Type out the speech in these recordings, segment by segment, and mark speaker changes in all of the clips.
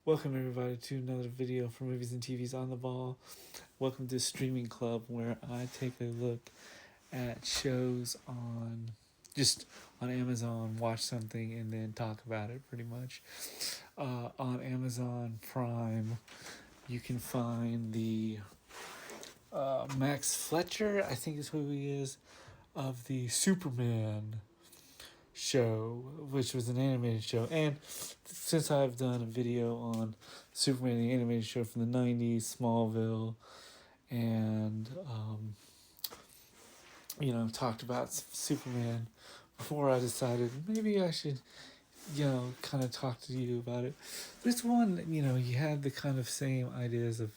Speaker 1: Welcome everybody to another video for Movies and TVs on the Ball. Welcome to Streaming Club, where I take a look at shows on Amazon, watch something, and then talk about it pretty much. On Amazon Prime, you can find the Max Fletcher, I think is who he is, of the Superman show, which was an animated show. And since I've done a video on Superman, the animated show from the 90s, Smallville, and talked about Superman before, I decided maybe I should kind of talk to you about it. This one, you had the kind of same ideas of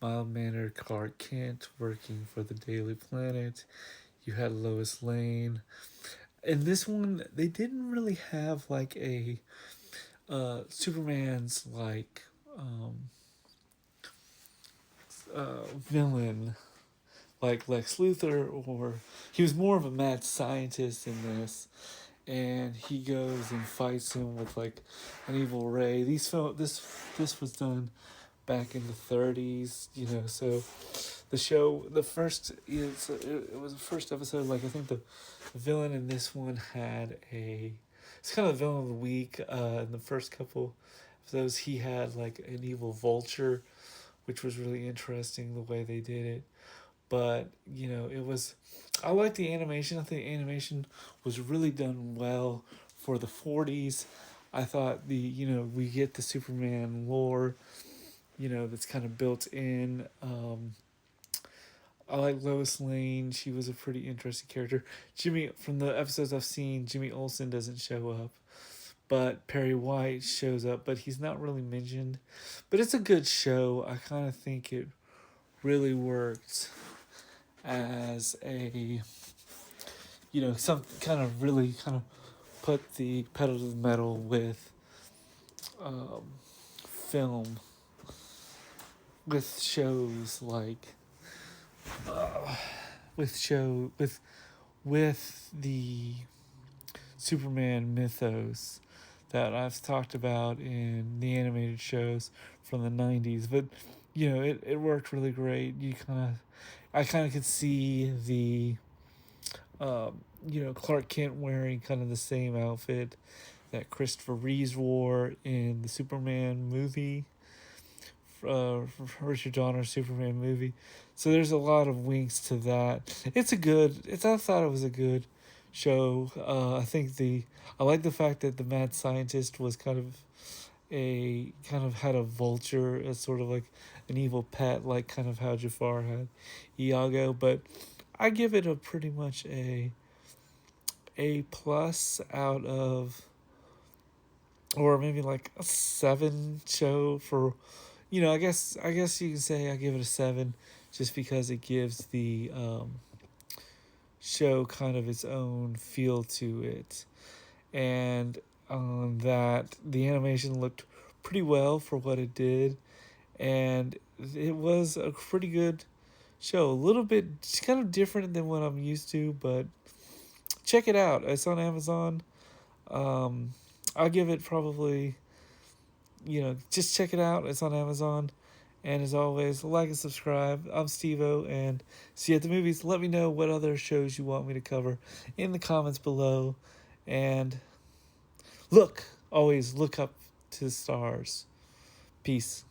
Speaker 1: mild-mannered Clark Kent working for the Daily Planet. You had Lois Lane. In this one, they didn't really have like a Superman's like villain like Lex Luthor, or he was more of a mad scientist in this, and he goes and fights him with like an evil ray. This was done back in the 30s, so the show, it was the first episode. Like, I think the villain in this one it's kind of the villain of the week. In the first couple of those, he had like an evil vulture, which was really interesting the way they did it. But I like the animation. I think the animation was really done well for the 40s. I thought we get the Superman lore, that's kind of built in. I like Lois Lane. She was a pretty interesting character. From the episodes I've seen, Jimmy Olsen doesn't show up, but Perry White shows up, but he's not really mentioned. But it's a good show. I kind of think it really worked as a, some kind of really kind of put the pedal to the metal with film, with shows like with the Superman mythos that I've talked about in the animated shows from the 90s. But it worked really great. I kind of could see the Clark Kent wearing kind of the same outfit that Christopher Reeves wore in the Superman movie, Richard Donner Superman movie. So there's a lot of winks to that. I thought it was a good show. I like the fact that the mad scientist was kind of had a vulture as sort of like an evil pet, like kind of how Jafar had Iago. But I give it a pretty much A plus out of, or maybe like a 7 show for, I guess you can say I give it a 7, just because it gives the show kind of its own feel to it. And that the animation looked pretty well for what it did, and it was a pretty good show. A little bit kind of different than what I'm used to, but check it out. It's on Amazon. I'll give it probably, just check it out. It's on Amazon. And as always, like and subscribe. I'm Steve-O, and see you at the movies. Let me know what other shows you want me to cover in the comments below. And always look up to the stars. Peace.